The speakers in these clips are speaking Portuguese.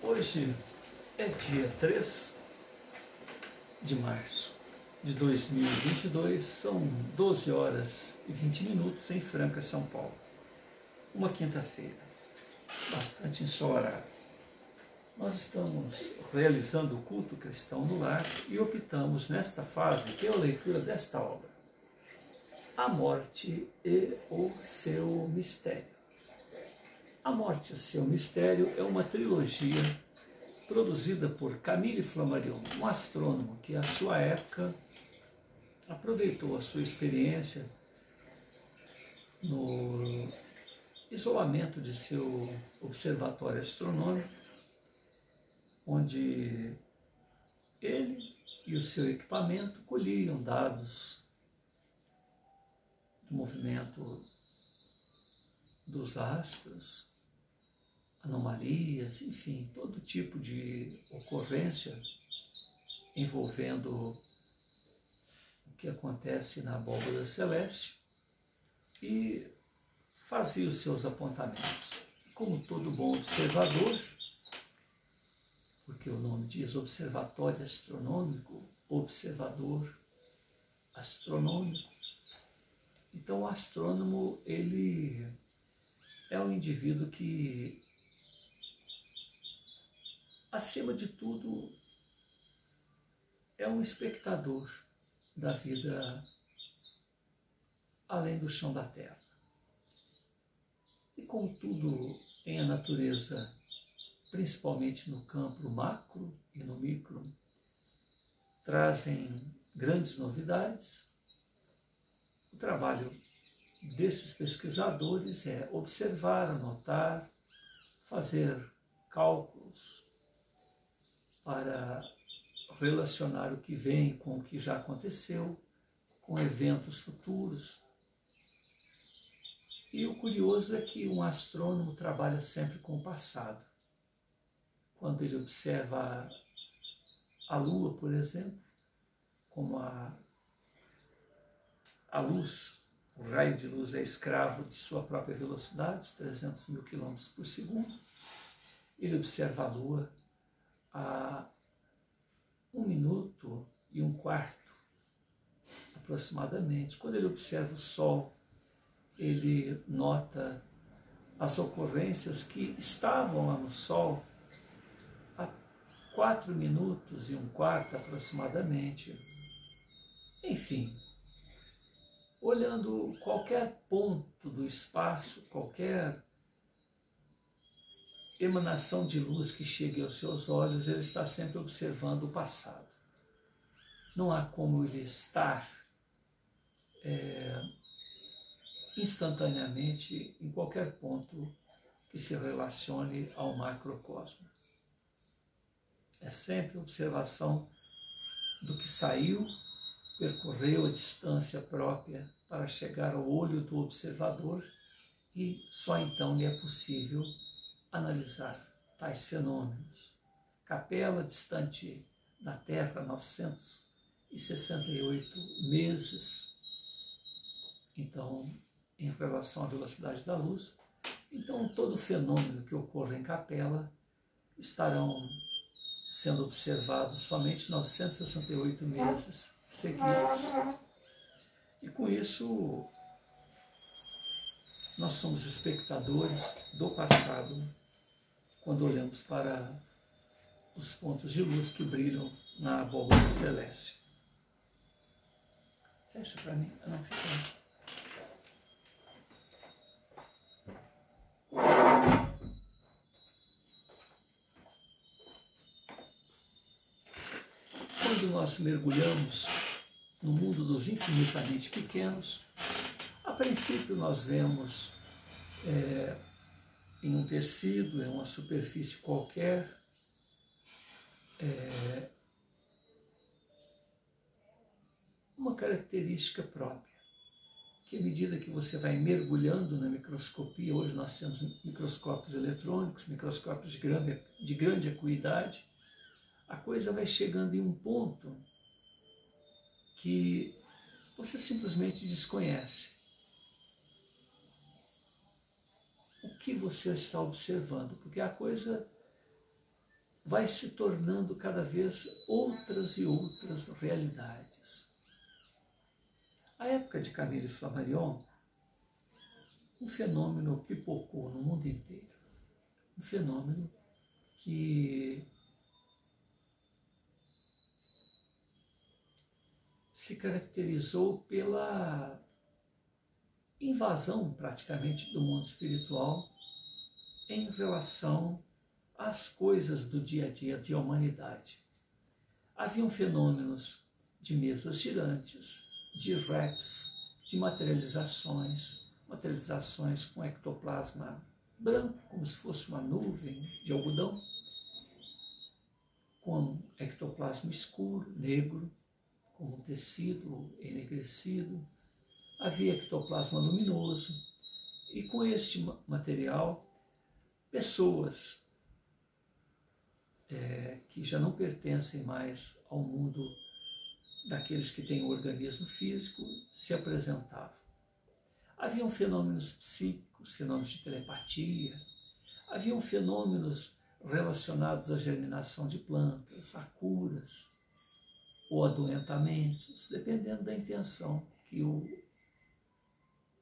Hoje é dia 3 de março de 2022, são 12 horas e 20 minutos em Franca, São Paulo. Uma quinta-feira, bastante ensolarada. Nós estamos realizando o culto cristão no lar e optamos nesta fase pela leitura desta obra, A Morte e o Seu Mistério. A Morte e o Seu Mistério é uma trilogia produzida por Camille Flammarion, um astrônomo que, à sua época, aproveitou a sua experiência no isolamento de seu observatório astronômico, onde ele e o seu equipamento colhiam dados do movimento dos astros, anomalias, enfim, todo tipo de ocorrência envolvendo o que acontece na abóbora celeste e fazia os seus apontamentos. Como todo bom observador, porque o nome diz observatório astronômico, observador astronômico, então o astrônomo, ele é um indivíduo que, acima de tudo, é um espectador da vida além do chão da Terra. E como tudo em a natureza, principalmente no campo macro e no micro, trazem grandes novidades, o trabalho desses pesquisadores é observar, anotar, fazer cálculos para relacionar o que vem com o que já aconteceu, com eventos futuros. E o curioso é que um astrônomo trabalha sempre com o passado. Quando ele observa a Lua, por exemplo, como a luz, o raio de luz é escravo de sua própria velocidade, 300 mil quilômetros por segundo, ele observa a Lua a 1 minuto e um quarto, aproximadamente. Quando ele observa o Sol, ele nota as ocorrências que estavam lá no Sol há 4 minutos e um quarto, aproximadamente. Enfim, olhando qualquer ponto do espaço, qualquer emanação de luz que chegue aos seus olhos, ele está sempre observando o passado. Não há como ele estar instantaneamente em qualquer ponto que se relacione ao macrocosmo. É sempre observação do que saiu, percorreu a distância própria para chegar ao olho do observador e só então lhe é possível analisar tais fenômenos. Capela, distante da Terra 968 meses, então, em relação à velocidade da luz. Então, todo fenômeno que ocorre em Capela estarão sendo observados somente 968 meses seguidos. E com isso, nós somos espectadores do passado quando olhamos para os pontos de luz que brilham na abóbora celeste. Fecha para mim, não fica. Quando nós mergulhamos no mundo dos infinitamente pequenos, a princípio nós vemos em um tecido, em uma superfície qualquer, uma característica própria, que à medida que você vai mergulhando na microscopia, hoje nós temos microscópios eletrônicos, microscópios de grande acuidade, a coisa vai chegando em um ponto que você simplesmente desconhece o que você está observando, porque a coisa vai se tornando cada vez outras e outras realidades. A época de Camille Flammarion, um fenômeno pipocou no mundo inteiro. Um fenômeno que se caracterizou pela invasão, praticamente, do mundo espiritual em relação às coisas do dia a dia da humanidade. Haviam fenômenos de mesas girantes, de raps, de materializações com ectoplasma branco, como se fosse uma nuvem de algodão, com ectoplasma escuro, negro, com um tecido enegrecido. Havia ectoplasma luminoso, e com este material, pessoas que já não pertencem mais ao mundo daqueles que têm o organismo físico se apresentavam. Haviam fenômenos psíquicos, fenômenos de telepatia, haviam fenômenos relacionados à germinação de plantas, a curas ou adoentamentos, dependendo da intenção que o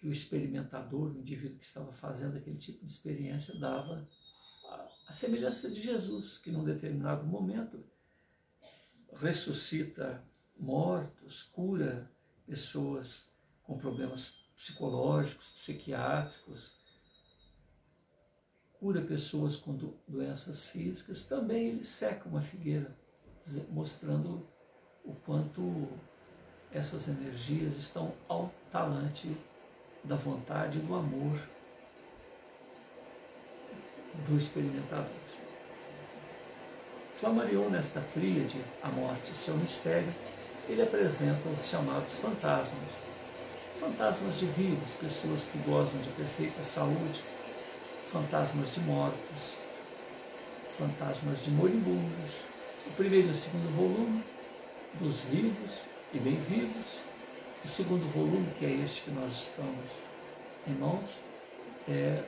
experimentador, o indivíduo que estava fazendo aquele tipo de experiência, dava a semelhança de Jesus, que num determinado momento ressuscita mortos, cura pessoas com problemas psicológicos, psiquiátricos, cura pessoas com doenças físicas. Também ele seca uma figueira, mostrando o quanto essas energias estão ao talante da vontade e do amor do experimentador. Flammarion, nesta tríade, a morte e seu mistério, ele apresenta os chamados fantasmas. Fantasmas de vivos, pessoas que gozam de perfeita saúde, fantasmas de mortos, fantasmas de moribundos. O primeiro e o segundo volume, dos vivos e bem vivos. O segundo volume, que é este que nós estamos em mãos, é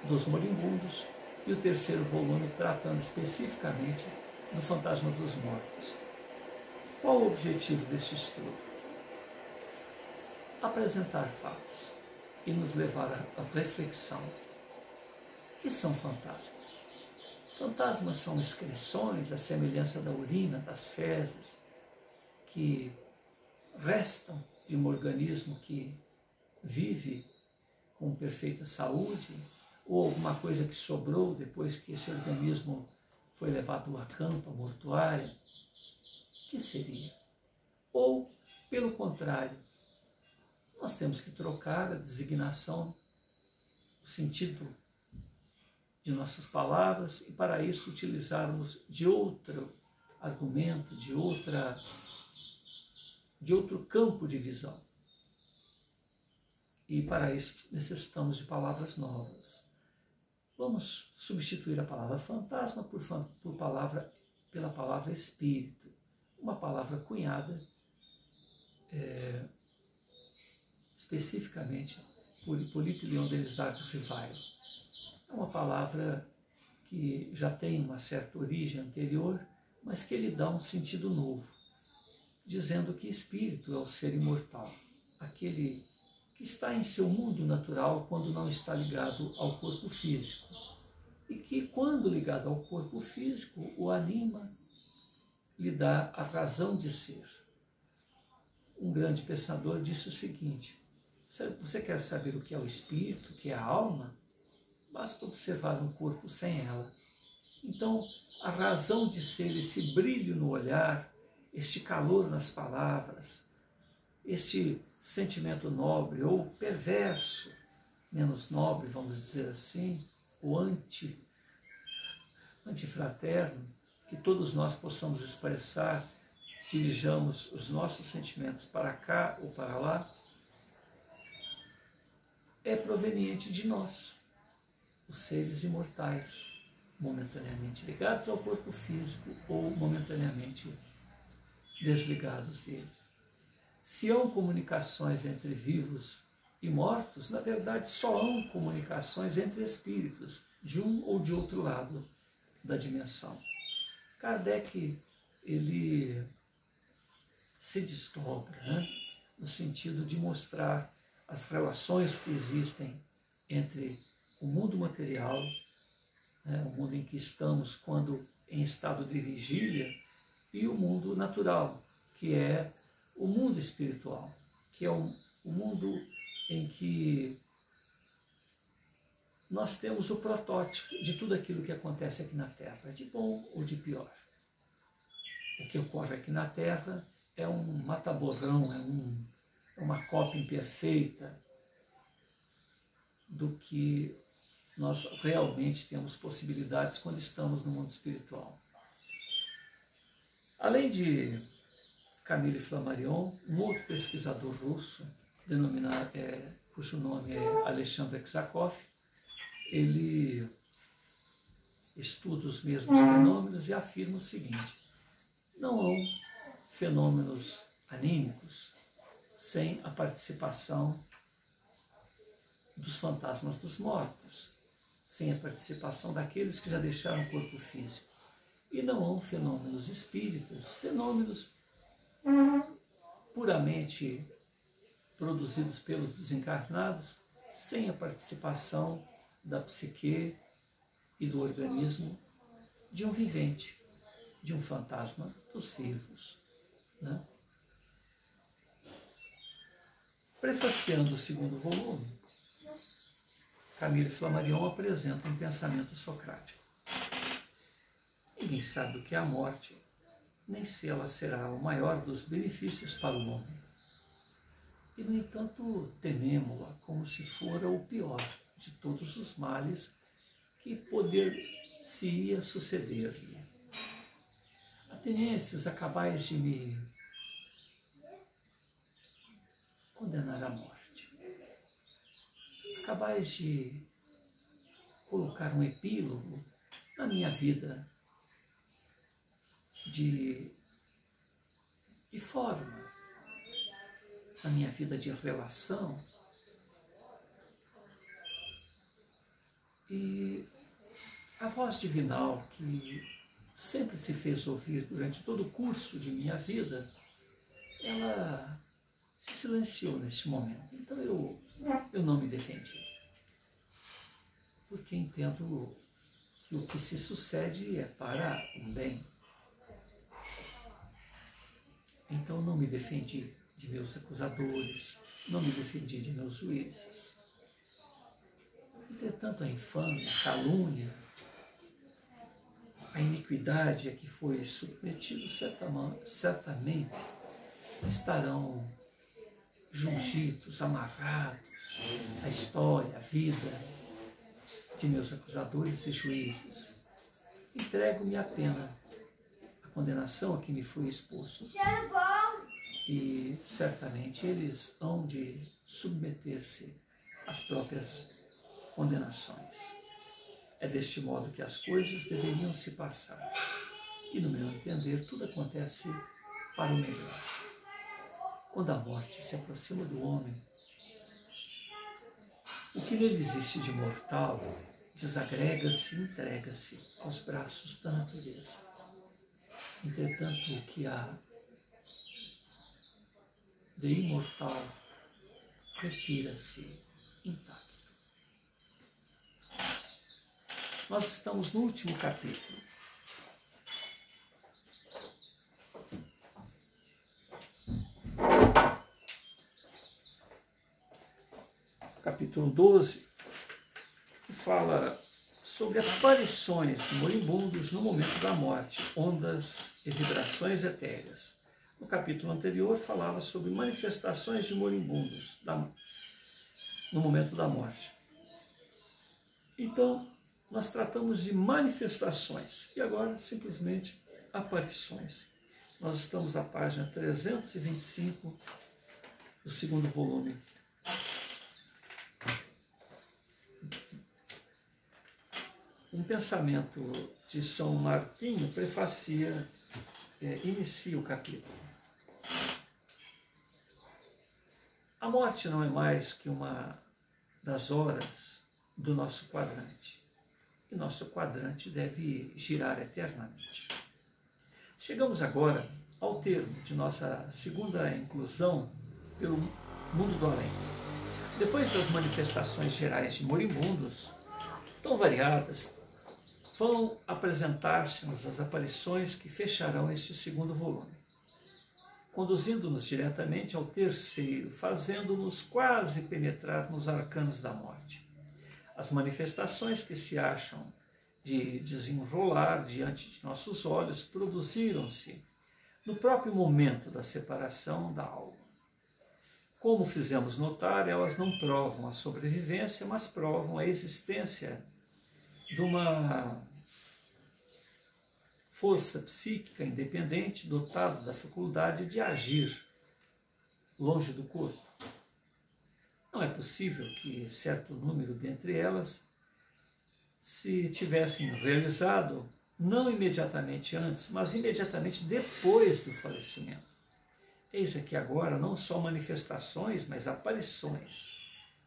dos moribundos. E o terceiro volume tratando especificamente do fantasma dos mortos. Qual o objetivo deste estudo? Apresentar fatos e nos levar à reflexão. O que são fantasmas? Fantasmas são excreções, a semelhança da urina, das fezes, que restam de um organismo que vive com perfeita saúde, ou alguma coisa que sobrou depois que esse organismo foi levado a campo, a mortuária. O que seria? Ou, pelo contrário, nós temos que trocar a designação, o sentido de nossas palavras, e para isso utilizarmos de outro argumento, de outro campo de visão. E para isso necessitamos de palavras novas. Vamos substituir a palavra fantasma pela palavra espírito, uma palavra cunhada especificamente por Hippolyte Léon Denisard Rivail. É uma palavra que já tem uma certa origem anterior, mas que lhe dá um sentido novo, dizendo que espírito é o ser imortal, aquele que está em seu mundo natural quando não está ligado ao corpo físico, e que, quando ligado ao corpo físico, o anima, lhe dá a razão de ser. Um grande pensador disse o seguinte: você quer saber o que é o espírito, o que é a alma? Basta observar um corpo sem ela. Então, a razão de ser, esse brilho no olhar, este calor nas palavras, este sentimento nobre ou perverso, menos nobre, vamos dizer assim, o antifraterno, que todos nós possamos expressar, dirijamos os nossos sentimentos para cá ou para lá, é proveniente de nós, os seres imortais, momentaneamente ligados ao corpo físico ou momentaneamente desligados dele. Se há comunicações entre vivos e mortos, na verdade só há comunicações entre espíritos, de um ou de outro lado da dimensão. Kardec, ele se desdobra, né? No sentido de mostrar as relações que existem entre o mundo material, né, o mundo em que estamos quando em estado de vigília, e o mundo natural, que é o mundo espiritual, que é o mundo em que nós temos o protótipo de tudo aquilo que acontece aqui na Terra, de bom ou de pior. O que ocorre aqui na Terra é um mata-borrão, é uma cópia imperfeita do que nós realmente temos possibilidades quando estamos no mundo espiritual. Além de Camille Flammarion, um outro pesquisador russo, cujo nome é Alexandre Exakov, ele estuda os mesmos fenômenos e afirma o seguinte: não há fenômenos anímicos sem a participação dos fantasmas dos mortos, sem a participação daqueles que já deixaram o corpo físico. E não há fenômenos espíritas, fenômenos puramente produzidos pelos desencarnados, sem a participação da psique e do organismo de um vivente, de um fantasma dos vivos, né? Prefaciando o segundo volume, Camille Flammarion apresenta um pensamento socrático. Ninguém sabe o que é a morte, nem se ela será o maior dos benefícios para o homem. E, no entanto, tememo-la como se fora o pior de todos os males que poder-se-ia suceder-lhe. Atenienses, acabais de me condenar à morte. Acabais de colocar um epílogo na minha vida de forma, na minha vida de relação. E a voz divinal que sempre se fez ouvir durante todo o curso de minha vida, ela se silenciou neste momento. Então eu não me defendi, porque entendo que o que se sucede é para um bem. Então não me defendi de meus acusadores, não me defendi de meus juízes. Entretanto, a infâmia, a calúnia, a iniquidade a que foi submetido certamente estarão jungidos, amarrados à história, à vida de meus acusadores e juízes. Entrego-me à pena, à condenação a que me fui exposto. E certamente eles hão de submeter-se às próprias condenações. É deste modo que as coisas deveriam se passar. E, no meu entender, tudo acontece para o melhor. Quando a morte se aproxima do homem, o que nele existe de mortal desagrega-se e entrega-se aos braços da natureza. Entretanto, o que há de imortal retira-se intacto. Nós estamos no último capítulo. Capítulo 12, que fala sobre aparições de moribundos no momento da morte, ondas e vibrações etéreas. No capítulo anterior falava sobre manifestações de moribundos no momento da morte. Então, nós tratamos de manifestações e agora simplesmente aparições. Nós estamos na página 325 do segundo volume. Um pensamento de São Martinho inicia o capítulo. A morte não é mais que uma das horas do nosso quadrante. E nosso quadrante deve girar eternamente. Chegamos agora ao termo de nossa segunda inclusão pelo mundo do além. Depois das manifestações gerais de moribundos, tão variadas, vão apresentar-se-nos as aparições que fecharão este segundo volume, conduzindo-nos diretamente ao terceiro, fazendo-nos quase penetrar nos arcanos da morte. As manifestações que se acham de desenrolar diante de nossos olhos produziram-se no próprio momento da separação da alma. Como fizemos notar, elas não provam a sobrevivência, mas provam a existência de uma força psíquica independente dotada da faculdade de agir longe do corpo. Não é possível que certo número dentre elas se tivessem realizado não imediatamente antes, mas imediatamente depois do falecimento. Eis aqui agora não só manifestações, mas aparições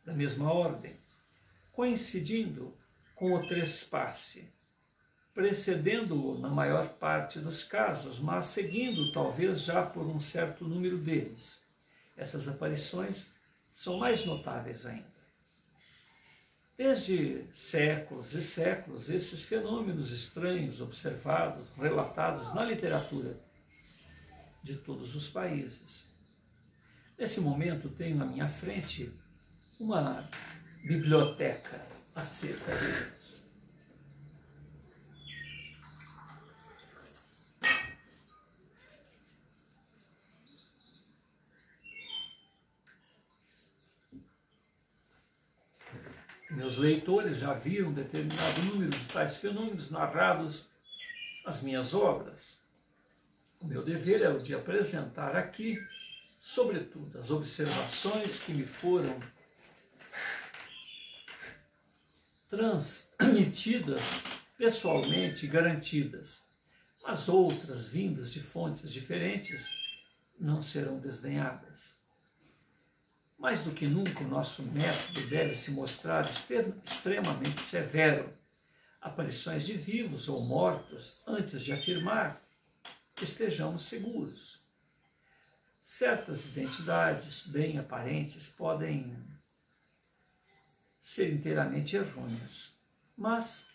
da mesma ordem, coincidindo com o trespasse, precedendo-o na maior parte dos casos, mas seguindo talvez já por um certo número deles. Essas aparições são mais notáveis ainda. Desde séculos e séculos, esses fenômenos estranhos observados, relatados na literatura de todos os países. Nesse momento tenho à minha frente uma biblioteca acerca deles. Meus leitores já viram determinado número de tais fenômenos narrados nas minhas obras. O meu dever é o de apresentar aqui, sobretudo, as observações que me foram transmitidas pessoalmente e garantidas, mas outras vindas de fontes diferentes não serão desdenhadas. Mais do que nunca, o nosso método deve se mostrar extremamente severo. Aparições de vivos ou mortos, antes de afirmar que estejamos seguros. Certas identidades bem aparentes podem ser inteiramente errôneas, mas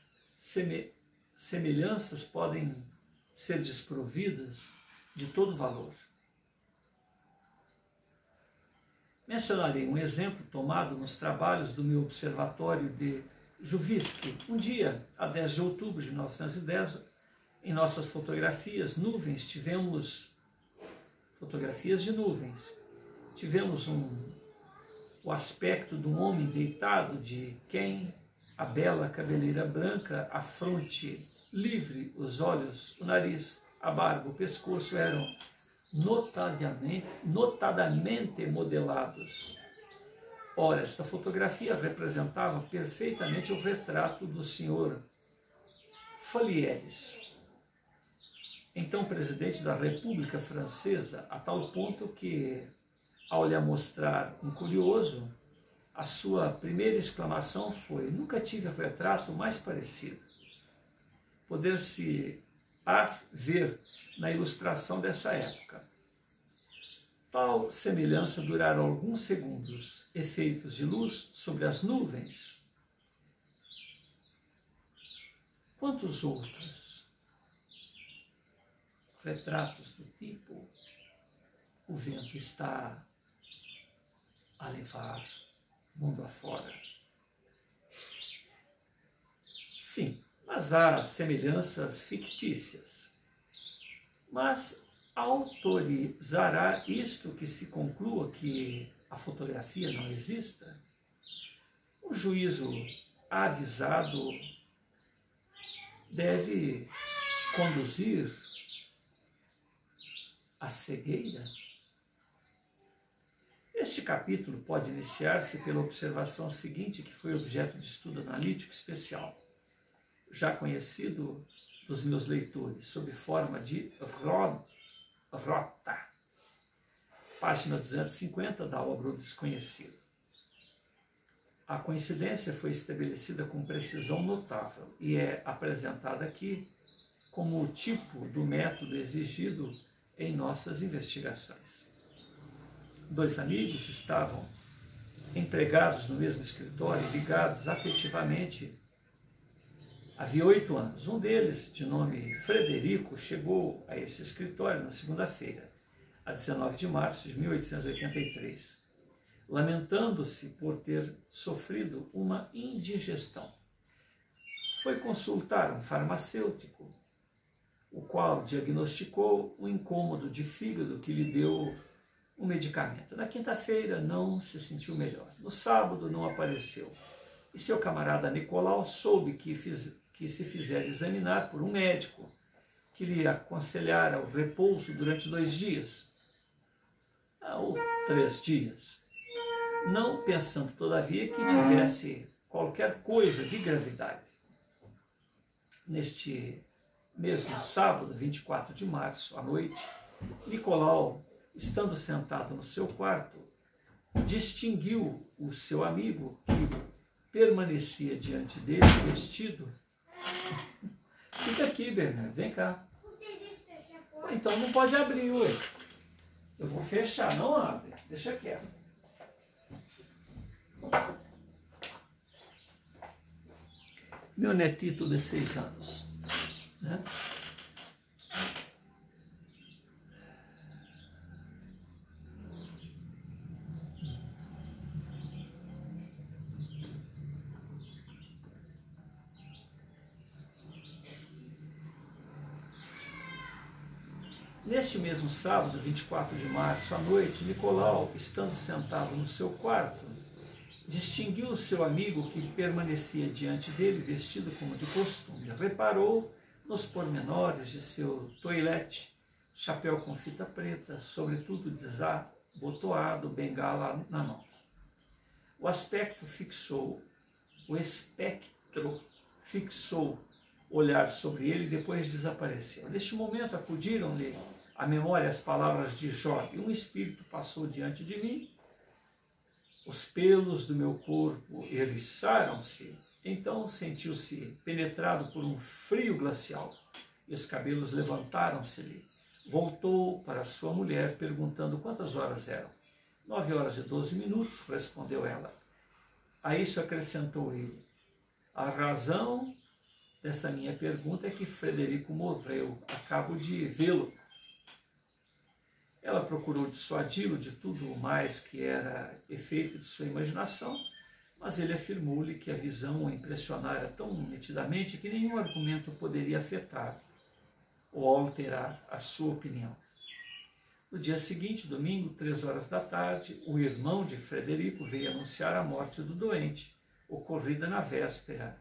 semelhanças podem ser desprovidas de todo valor. Mencionarei um exemplo tomado nos trabalhos do meu observatório de Juvisque. Um dia, a 10 de outubro de 1910, em nossas fotografias nuvens, tivemos fotografias de nuvens. Tivemos o aspecto de um homem deitado, de quem a bela cabeleira branca, a fronte livre, os olhos, o nariz, a barba, o pescoço eram notadamente modelados. Ora, esta fotografia representava perfeitamente o retrato do senhor Falieres, então presidente da República Francesa, a tal ponto que, ao lhe mostrar um curioso, a sua primeira exclamação foi: nunca tive retrato mais parecido. Poder-se ver na ilustração dessa época. Tal semelhança durara alguns segundos, efeitos de luz sobre as nuvens. Quantos outros retratos do tipo o vento está a levar mundo afora? Sim, mas há semelhanças fictícias. Mas autorizará isto que se conclua que a fotografia não exista? O juízo avisado deve conduzir à cegueira? Este capítulo pode iniciar-se pela observação seguinte, que foi objeto de estudo analítico especial, já conhecido dos meus leitores, sob forma de rota, página 250 da obra O Desconhecido. A coincidência foi estabelecida com precisão notável e é apresentada aqui como o tipo do método exigido em nossas investigações. Dois amigos estavam empregados no mesmo escritório, ligados afetivamente havia 8 anos. Um deles, de nome Frederico, chegou a esse escritório na segunda-feira, a 19 de março de 1883, lamentando-se por ter sofrido uma indigestão. Foi consultar um farmacêutico, o qual diagnosticou um incômodo de fígado que lhe deu um medicamento. Na quinta-feira não se sentiu melhor. No sábado não apareceu. E seu camarada Nicolau soube que se fizer examinar por um médico que lhe aconselhara o repouso durante 2 dias, ou 3 dias, não pensando todavia que tivesse qualquer coisa de gravidade. Neste mesmo sábado, 24 de março, à noite, Nicolau, estando sentado no seu quarto, distinguiu o seu amigo que permanecia diante dele vestido. Fica aqui, Bernardo, vem cá. Então não pode abrir, ué. Eu vou fechar, não abre, deixa quieto. Meu netito de 6 anos, né? Neste mesmo sábado, 24 de março, à noite, Nicolau, estando sentado no seu quarto, distinguiu o seu amigo que permanecia diante dele vestido como de costume. Reparou nos pormenores de seu toilette, chapéu com fita preta, sobretudo desabotoado, bengala na mão. O espectro fixou olhar sobre ele e depois desapareceu. Neste momento acudiram-lhe à memória as palavras de Jó: e um espírito passou diante de mim, os pelos do meu corpo eriçaram-se, então sentiu-se penetrado por um frio glacial e os cabelos levantaram-se-lhe. Voltou para sua mulher perguntando quantas horas eram. 9h12, respondeu ela. A isso acrescentou ele: a razão dessa minha pergunta é que Frederico morreu, acabo de vê-lo. Ela procurou dissuadi-lo de tudo o mais que era efeito de sua imaginação, mas ele afirmou-lhe que a visão o impressionara tão nitidamente que nenhum argumento poderia afetar ou alterar a sua opinião. No dia seguinte, domingo, 3h, o irmão de Frederico veio anunciar a morte do doente, ocorrida na véspera,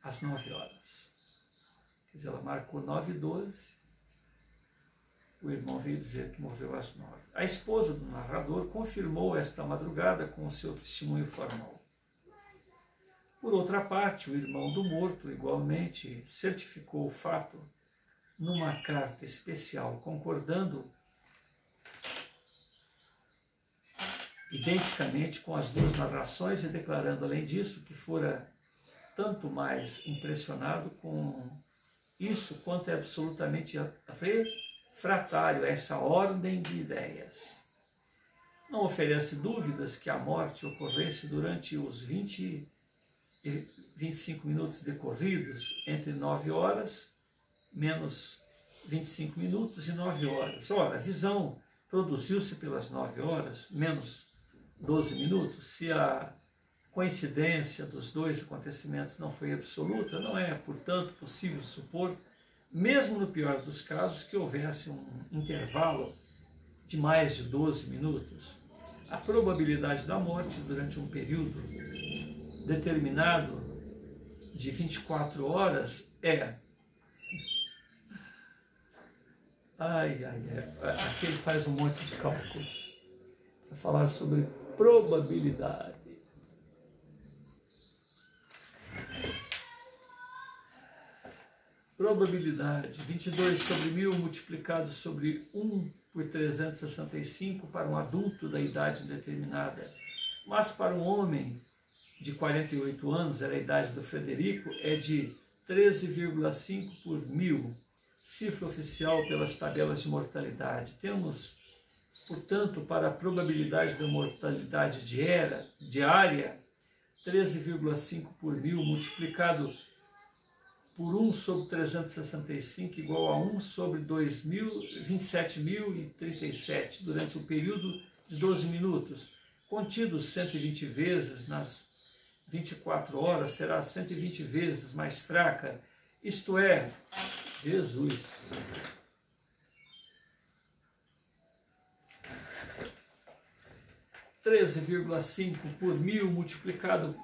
às 9h. Quer dizer, ela marcou 9h12, o irmão veio dizer que morreu às 9h. A esposa do narrador confirmou esta madrugada com o seu testemunho formal. Por outra parte, o irmão do morto, igualmente, certificou o fato numa carta especial, concordando identicamente com as 2 narrações e declarando, além disso, que fora tanto mais impressionado com isso quanto é absolutamente refratário a essa ordem de ideias. Não oferece dúvidas que a morte ocorresse durante os 20 e 25 minutos decorridos entre 9h menos 25 minutos e 9h. Ora, a visão produziu-se pelas 9h menos 12 minutos. Se a coincidência dos 2 acontecimentos não foi absoluta, não é, portanto, possível supor, mesmo no pior dos casos, que houvesse um intervalo de mais de 12 minutos. A probabilidade da morte durante um período determinado de 24 horas é... Aqui ele faz um monte de cálculos para falar sobre probabilidade. Probabilidade, 22 sobre 1000 multiplicado sobre 1 por 365 para um adulto da idade indeterminada. Mas para um homem de 48 anos, era a idade do Frederico, é de 13,5 por 1000. cifra oficial pelas tabelas de mortalidade. Temos, portanto, para a probabilidade da mortalidade diária, 13,5 por mil multiplicado por 1 sobre 365 igual a 1 sobre 27.037 durante um período de 12 minutos. Contidos 120 vezes nas 24 horas, será 120 vezes mais fraca, isto é, Jesus. $13,5 por mil multiplicado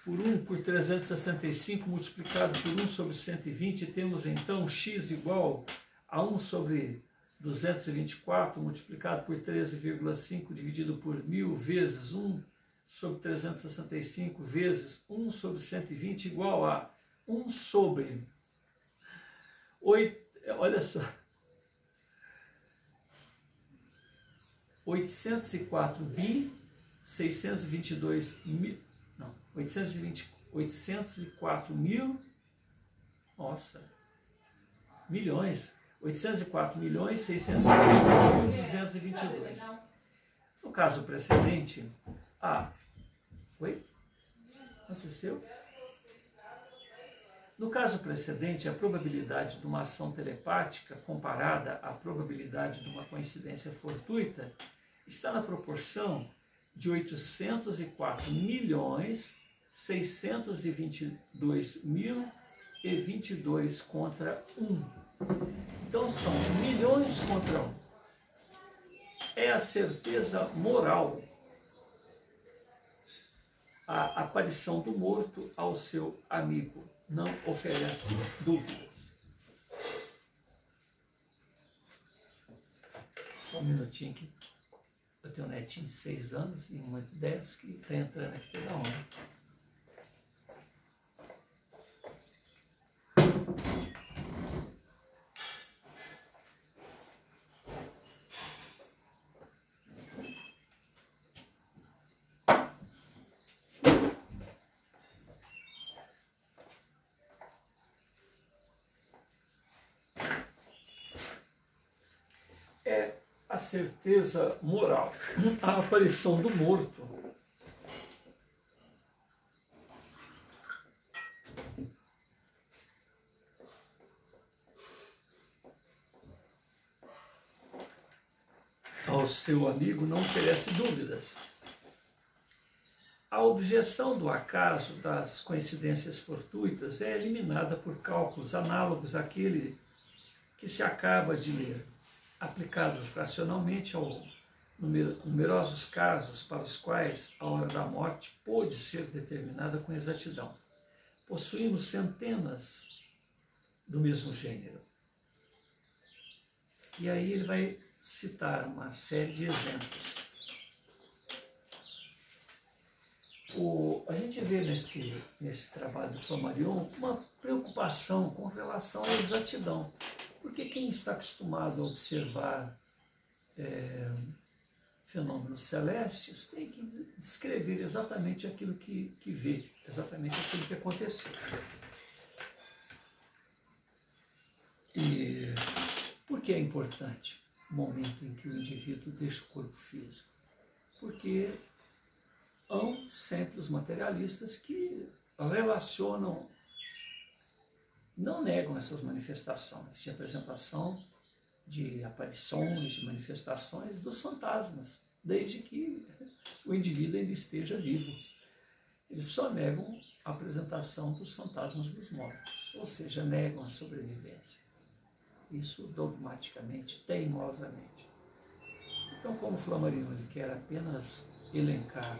por 1 por 365 multiplicado por 1 sobre 120, temos então x igual a 1 sobre 224 multiplicado por 13,5 dividido por 1000 vezes 1 sobre 365 vezes 1 sobre 120 igual a 1 sobre 8, olha só, 804 bi 622 mil, não, 804 mil, nossa, milhões, 804.622.222. No caso precedente, oi? Aconteceu? No caso precedente, a probabilidade de uma ação telepática comparada à probabilidade de uma coincidência fortuita está na proporção de 804.622.022 contra 1. Então são milhões contra 1. É a certeza moral, a aparição do morto ao seu amigo. Não oferece dúvidas. Só um minutinho aqui. Eu tenho um netinho de 6 anos e uma de 10 que está entrando aqui toda hora. É a certeza moral, a aparição do morto. Ao seu amigo não oferece dúvidas. A objeção do acaso das coincidências fortuitas é eliminada por cálculos análogos àquele que se acaba de ler, aplicados racionalmente ao numerosos casos para os quais a hora da morte pôde ser determinada com exatidão. Possuímos centenas do mesmo gênero. E aí ele vai citar uma série de exemplos. A gente vê nesse trabalho do Flammarion uma preocupação com relação à exatidão. Porque quem está acostumado a observar fenômenos celestes tem que descrever exatamente aquilo que vê, exatamente aquilo que aconteceu. E por que é importante o momento em que o indivíduo deixa o corpo físico? Porque há sempre os materialistas que relacionam, não negam essas manifestações de apresentação, de aparições, de manifestações dos fantasmas, desde que o indivíduo ainda esteja vivo. Eles só negam a apresentação dos fantasmas dos mortos, ou seja, negam a sobrevivência. Isso dogmaticamente, teimosamente. Então, como Flammarion ele quer apenas elencar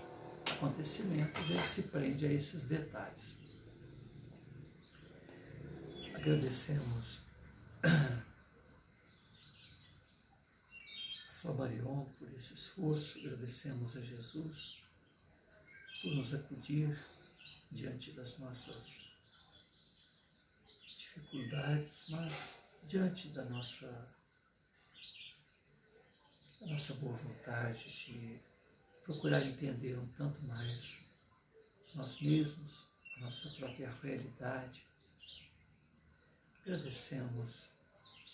acontecimentos, ele se prende a esses detalhes. Agradecemos a Flammarion por esse esforço, agradecemos a Jesus por nos acudir diante das nossas dificuldades, mas diante da nossa boa vontade de procurar entender um tanto mais nós mesmos, a nossa própria realidade. Agradecemos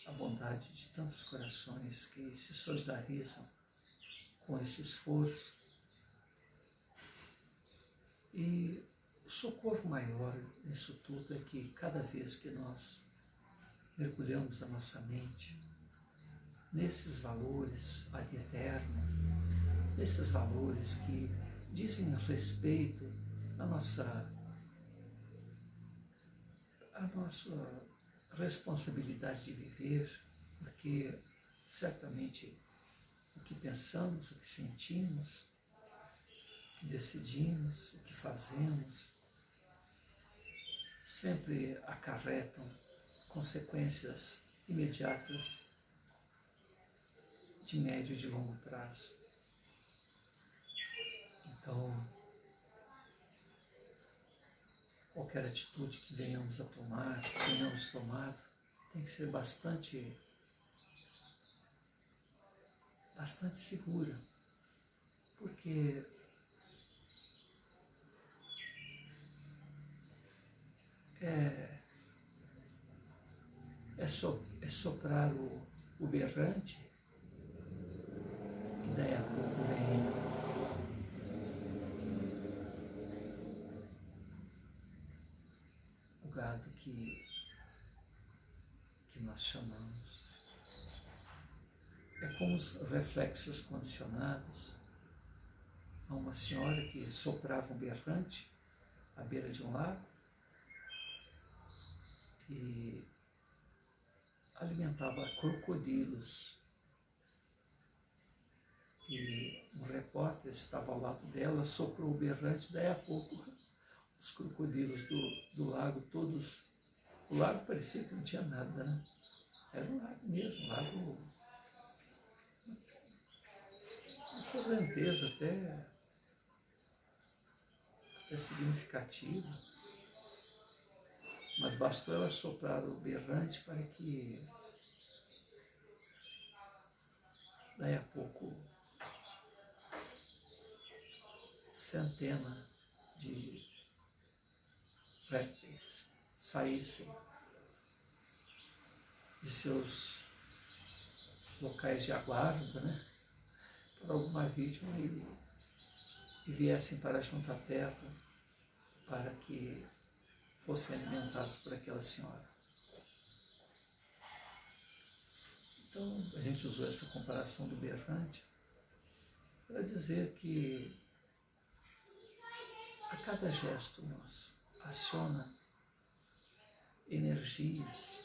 a bondade de tantos corações que se solidarizam com esse esforço. E o socorro maior nisso tudo é que cada vez que nós mergulhamos a nossa mente nesses valores ad eterno, nesses valores que dizem respeito à nossa responsabilidade de viver, porque certamente o que pensamos, o que sentimos, o que decidimos, o que fazemos, sempre acarretam consequências imediatas de médio e de longo prazo. Então, qualquer atitude que venhamos a tomar, que tenhamos tomado, tem que ser bastante segura, porque é soprar o berrante e daí a pouco vem o gado que nós chamamos. É como os reflexos condicionados a uma senhora que soprava um berrante à beira de um lago e alimentava crocodilos. E um repórter estava ao lado dela, soprou o berrante, daí a pouco os crocodilos do lago todos... O lago parecia que não tinha nada, né? Era um lago mesmo, um lago... uma correnteza até significativa. Mas bastou ela soprar o berrante para que daí a pouco centenas de répteis saíssem de seus locais de aguarda, né, para alguma vítima e viessem para junto à terra para que fossem alimentados por aquela senhora. Então, a gente usou essa comparação do berrante para dizer que a cada gesto nosso aciona energias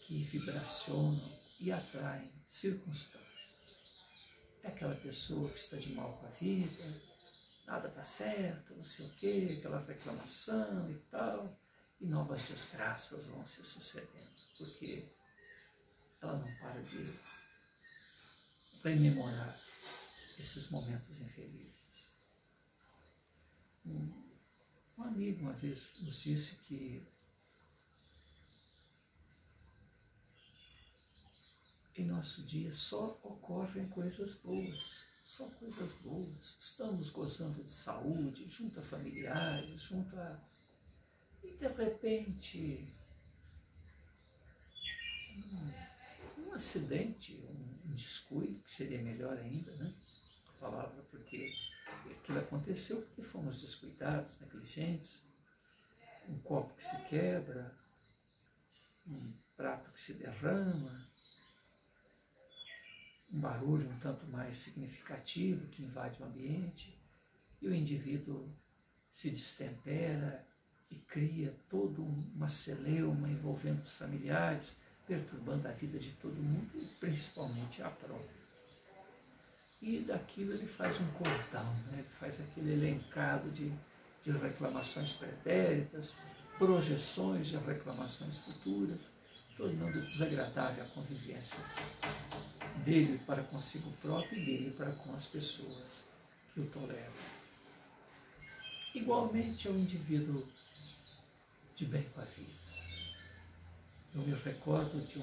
que vibracionam e atraem circunstâncias. É aquela pessoa que está de mal com a vida, nada está certo, não sei o quê, aquela reclamação e tal, e novas desgraças vão se sucedendo, porque ela não para de rememorar esses momentos infelizes. Um amigo uma vez nos disse que em nosso dia só ocorrem coisas boas, só coisas boas. Estamos gozando de saúde, junto a familiares, junto a... E de repente, um acidente, um descuido, que seria melhor ainda, né? A palavra, porque aquilo aconteceu porque fomos descuidados, negligentes. Um copo que se quebra, um prato que se derrama, um barulho um tanto mais significativo que invade o ambiente e o indivíduo se destempera e cria toda uma celeuma envolvendo os familiares, perturbando a vida de todo mundo e principalmente a própria. E daquilo ele faz um cordão, né? Ele faz aquele elencado de reclamações pretéritas, projeções de reclamações futuras, tornando desagradável a convivência dele para consigo próprio e dele para com as pessoas que o toleram. Igualmente ao indivíduo de bem com a vida. Eu me recordo de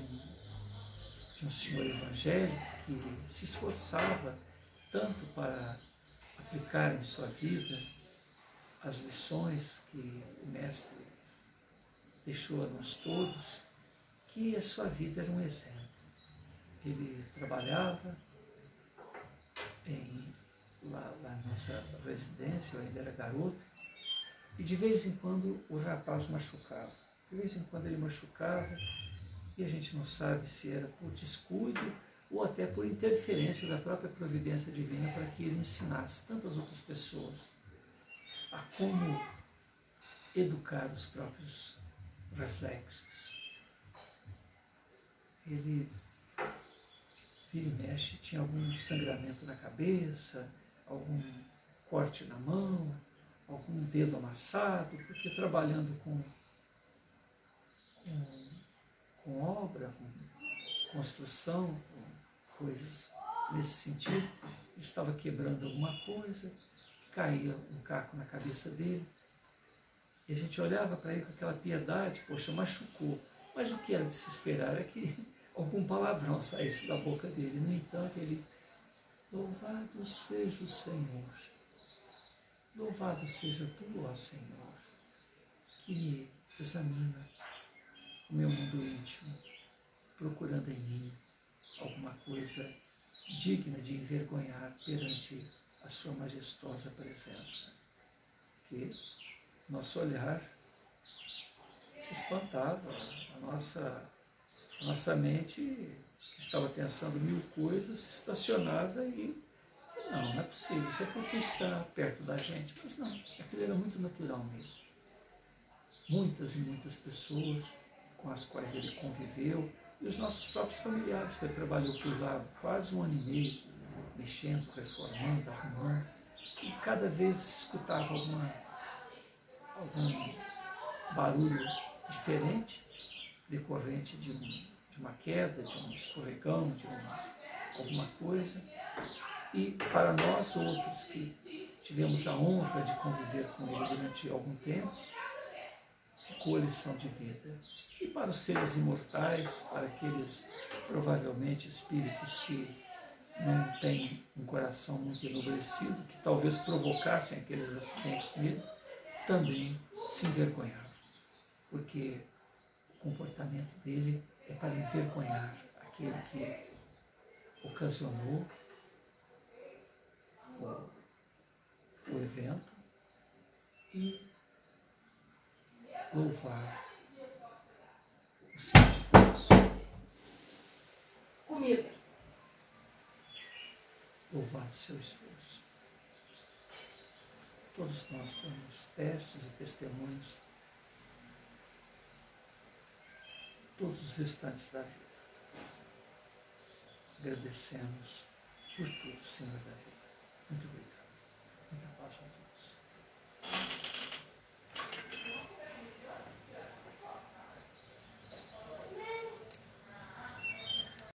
um senhor evangélico que se esforçava tanto para aplicar em sua vida as lições que o Mestre deixou a nós todos, que a sua vida era um exemplo. Ele trabalhava lá na nossa residência, eu ainda era garoto, e de vez em quando o rapaz machucava. De vez em quando ele machucava, e a gente não sabe se era por descuido ou até por interferência da própria providência divina para que ele ensinasse tantas outras pessoas a como educar os próprios reflexos. Ele, vira e mexe, tinha algum sangramento na cabeça, algum corte na mão, algum dedo amassado, porque trabalhando com obra, com construção, com coisas nesse sentido, ele estava quebrando alguma coisa, caía um caco na cabeça dele, e a gente olhava para ele com aquela piedade, poxa, machucou, mas o que era de se esperar é que algum palavrão saísse da boca dele. No entanto, ele, louvado seja o Senhor, louvado seja tu, ó Senhor, que me examina o meu mundo íntimo, procurando em mim alguma coisa digna de envergonhar perante a sua majestosa presença. Que nosso olhar se espantava, a nossa mente, que estava pensando mil coisas, se estacionava e não é possível, isso é porque está perto da gente. Mas não, aquilo era muito natural mesmo. Muitas e muitas pessoas com as quais ele conviveu, e os nossos próprios familiares, que ele trabalhou por lá quase 1 ano e meio, mexendo, reformando, arrumando, e cada vez se escutava algum barulho diferente, decorrente de uma queda, de um escorregão, de alguma coisa. E para nós outros que tivemos a honra de conviver com ele durante algum tempo, ficou a lição de vida. E para os seres imortais, para aqueles provavelmente espíritos que não têm um coração muito enobrecido, que talvez provocassem aqueles acidentes nele, também se envergonhavam, porque o comportamento dele é para envergonhar aquele que ocasionou o evento e louvar o seu esforço. Comida. Louvar o seu esforço. Todos nós temos testes e testemunhos, todos os restantes da vida. Agradecemos por tudo, Senhor da vida.